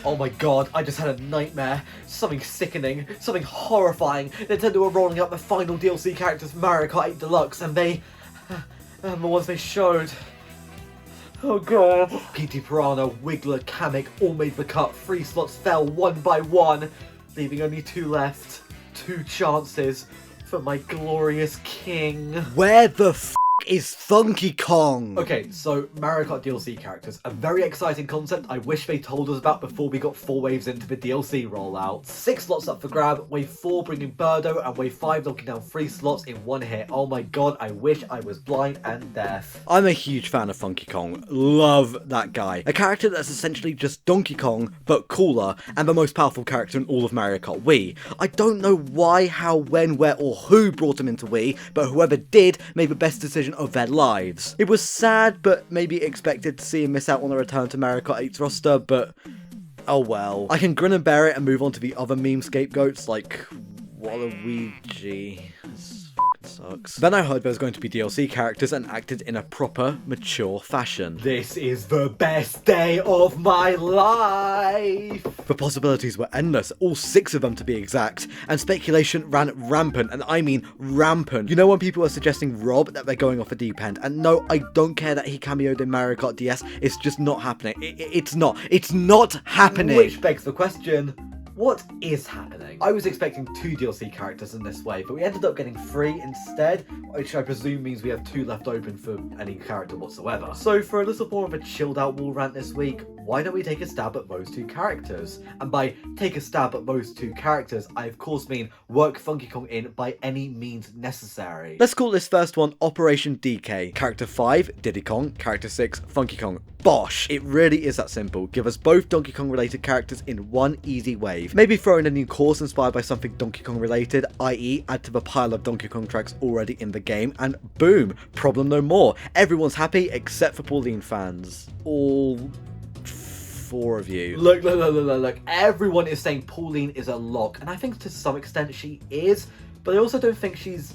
Oh my god, I just had a nightmare. Something sickening, something horrifying. Nintendo are rolling out the final DLC characters for Mario Kart 8 Deluxe, and the ones they showed. Oh god. PT Piranha, Wiggler, Kamek all made the cut. 3 slots fell one by one, leaving only 2 left. 2 chances for my glorious king. Where the is Funky Kong? Okay, so Mario Kart DLC characters, a very exciting concept I wish they told us about before we got 4 waves into the DLC rollout. 6 slots up for grab, wave 4 bringing Birdo, and wave 5 knocking down 3 slots in one hit. Oh my god, I wish I was blind and deaf. I'm a huge fan of Funky Kong. Love that guy. A character that's essentially just Donkey Kong, but cooler, and the most powerful character in all of Mario Kart Wii. I don't know why, how, when, where, or who brought him into Wii, but whoever did made the best decision of their lives. It was sad, but maybe expected to see him miss out on a return to Mario Kart 8's roster, but oh well. I can grin and bear it and move on to the other meme scapegoats like Waluigi. This sucks. Then I heard there was going to be DLC characters and acted in a proper, mature fashion. This is the best day of my life! The possibilities were endless, all 6 of them to be exact, and speculation ran rampant, and I mean rampant. You know when people are suggesting Rob that they're going off a deep end, and no, I don't care that he cameoed in Mario Kart DS, it's just not happening. It's not happening! Which begs the question, what is happening? I was expecting 2 DLC characters in this way, but we ended up getting 3 instead, which I presume means we have 2 left open for any character whatsoever. So for a little more of a chilled out wall rant this week, why don't we take a stab at those 2 characters? And by take a stab at those 2 characters, I of course mean work Funky Kong in by any means necessary. Let's call this first one Operation DK. Character 5, Diddy Kong. Character 6, Funky Kong. Bosh! It really is that simple. Give us both Donkey Kong related characters in one easy wave. Maybe throw in a new course inspired by something Donkey Kong related, i.e. add to the pile of Donkey Kong tracks already in the game, and boom! Problem no more. Everyone's happy except for Pauline fans. All 4 of you. Look. Everyone is saying Pauline is a lock, and I think to some extent she is, but I also don't think she's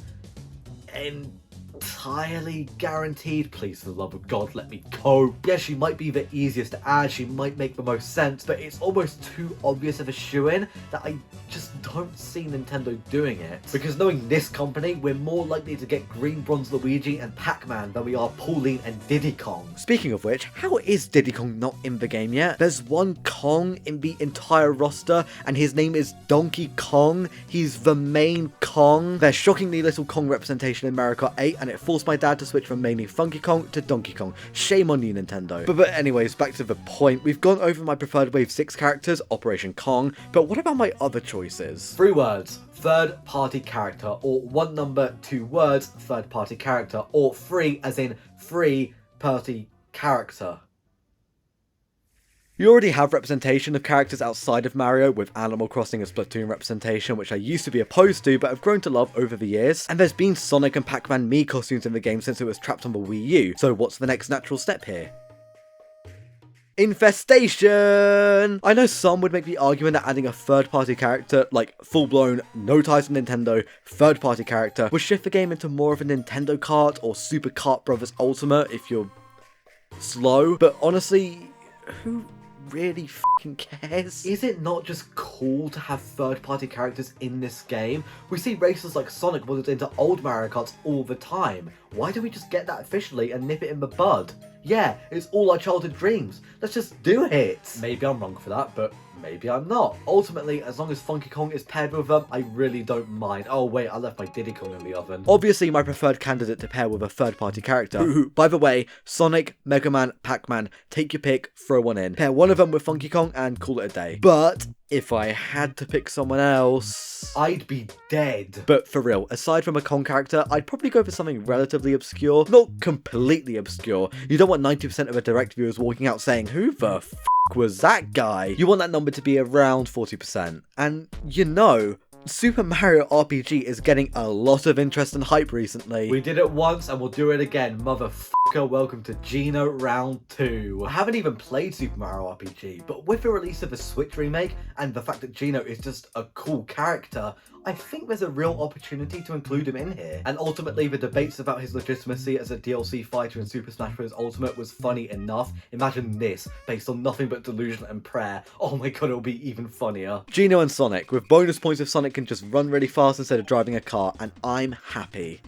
entirely guaranteed. Please, for the love of God, let me cope. Yeah, she might be the easiest to add, she might make the most sense, but it's almost too obvious of a shoo-in that I just don't see Nintendo doing it. Because knowing this company, we're more likely to get Green Bronze Luigi and Pac-Man than we are Pauline and Diddy Kong. Speaking of which, how is Diddy Kong not in the game yet? There's one Kong in the entire roster, and his name is Donkey Kong. He's the main Kong. There's shockingly little Kong representation in Mario Kart 8, and it forced my dad to switch from mainly Funky Kong to Donkey Kong. Shame on you, Nintendo. But anyways, back to the point. We've gone over my preferred Wave 6 characters, Operation Kong, but what about my other choices? 3 words, third party character, or 1 number, 2 words, third party character, or 3 as in free party character. You already have representation of characters outside of Mario with Animal Crossing and Splatoon representation, which I used to be opposed to but have grown to love over the years, and there's been Sonic and Pac-Man Mii costumes in the game since it was trapped on the Wii U, so what's the next natural step here? Infestation! I know some would make the argument that adding a third-party character, like full-blown, no ties to Nintendo, third-party character, would shift the game into more of a Nintendo Kart or Super Kart Brothers Ultimate if you're slow, but honestly, who really fucking cares? Is it not just cool to have third-party characters in this game? We see racers like Sonic modded into old Mario Karts all the time. Why don't we just get that officially and nip it in the bud? Yeah, it's all our childhood dreams. Let's just do it. Maybe I'm wrong for that, but maybe I'm not. Ultimately, as long as Funky Kong is paired with them, I really don't mind. Oh wait, I left my Diddy Kong in the oven. Obviously, my preferred candidate to pair with a third-party character, who, by the way, Sonic, Mega Man, Pac-Man, take your pick, throw one in. Pair one of them with Funky Kong and call it a day. But if I had to pick someone else, I'd be dead. But for real, aside from a Kong character, I'd probably go for something relatively obscure. Not completely obscure. You don't want 90% of the direct viewers walking out saying, who the f*** was that guy? You want that number to be around 40%. And you know, Super Mario RPG is getting a lot of interest and hype recently. We did it once and we'll do it again, motherfucker. welcome to Geno Round 2. I haven't even played Super Mario RPG, but with the release of the Switch remake and the fact that Geno is just a cool character, I think there's a real opportunity to include him in here. And ultimately, the debates about his legitimacy as a DLC fighter in Super Smash Bros. Ultimate was funny enough. Imagine this, based on nothing but delusion and prayer. Oh my god, it'll be even funnier. Geno and Sonic, with bonus points if Sonic can just run really fast instead of driving a car, and I'm happy.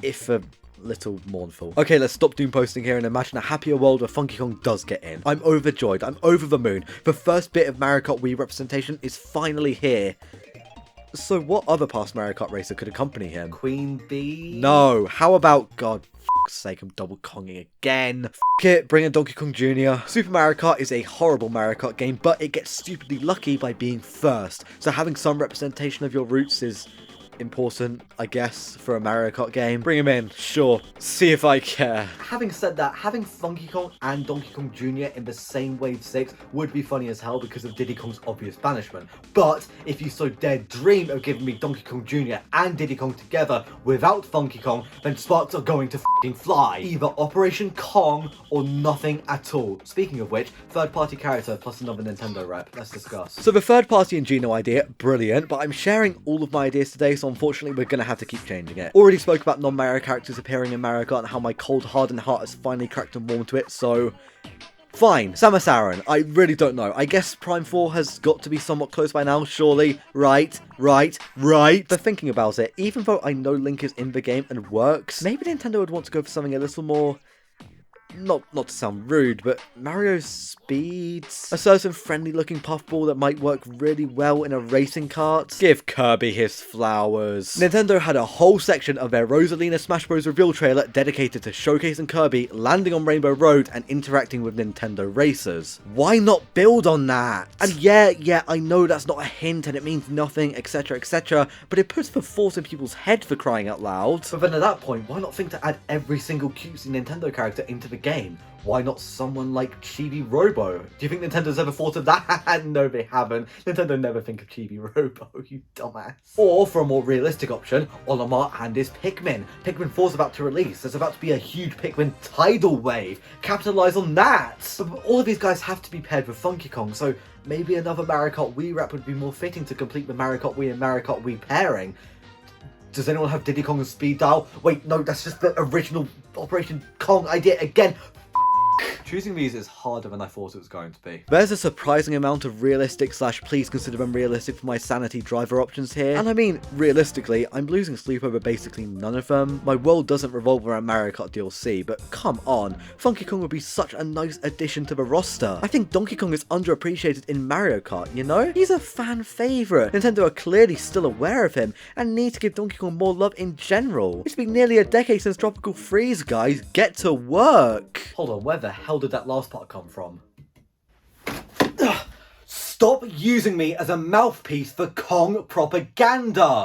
If a little mournful. Okay, let's stop doom posting here and imagine a happier world where Funky Kong does get in. I'm overjoyed. I'm over the moon. The first bit of Mario Kart Wii representation is finally here. So what other past Mario Kart racer could accompany him? Queen Bee? No. How about, God, f***'s sake, I'm double Konging again. F*** it, bring in Donkey Kong Jr. Super Mario Kart is a horrible Mario Kart game, but it gets stupidly lucky by being first. So having some representation of your roots is important, I guess, for a Mario Kart game. Bring him in, sure. See if I care. Having said that, having Funky Kong and Donkey Kong Jr. in the same Wave 6 would be funny as hell because of Diddy Kong's obvious banishment. But if you so dare dream of giving me Donkey Kong Jr. and Diddy Kong together without Funky Kong, then sparks are going to f***ing fly. Either Operation Kong or nothing at all. Speaking of which, third-party character plus another Nintendo rep. Let's discuss. So the third party and Geno idea, brilliant, but I'm sharing all of my ideas today, so unfortunately we're gonna have to keep changing it. Already spoke about non-Mario characters appearing in Mario Kart and how my cold hardened heart has finally cracked and warmed to it, so fine. Samus Aran, I really don't know. I guess Prime 4 has got to be somewhat close by now, surely. Right. But thinking about it, even though I know Link is in the game and works, maybe Nintendo would want to go for something a little more, not to sound rude, but Mario's speed? A certain friendly looking puffball that might work really well in a racing kart? Give Kirby his flowers. Nintendo had a whole section of their Rosalina Smash Bros. Reveal trailer dedicated to showcasing Kirby landing on Rainbow Road and interacting with Nintendo racers. Why not build on that? And yeah, I know that's not a hint and it means nothing, etc, but it puts the thought in people's head for crying out loud. But then at that point, why not think to add every single cutesy Nintendo character into the game? Why not someone like Chibi Robo? Do you think Nintendo's ever thought of that? No, they haven't. Nintendo never think of Chibi Robo, you dumbass. Or, for a more realistic option, Olimar and his Pikmin. Pikmin 4's about to release. There's about to be a huge Pikmin tidal wave. Capitalize on that! But all of these guys have to be paired with Funky Kong, so maybe another Mario Kart Wii rap would be more fitting to complete the Mario Kart Wii and Mario Kart Wii pairing. Does anyone have Diddy Kong and Speed Dial? Wait, no, that's just the original Operation Kong idea again. Choosing these is harder than I thought it was going to be. There's a surprising amount of realistic / please consider them realistic for my sanity driver options here. And I mean, realistically, I'm losing sleep over basically none of them. My world doesn't revolve around Mario Kart DLC, but come on, Funky Kong would be such a nice addition to the roster. I think Donkey Kong is underappreciated in Mario Kart, you know? He's a fan favourite. Nintendo are clearly still aware of him, and need to give Donkey Kong more love in general. It's been nearly a decade since Tropical Freeze, guys. Get to work! Hold on, where the hell did that last part come from? Ugh. Stop using me as a mouthpiece for Kong propaganda!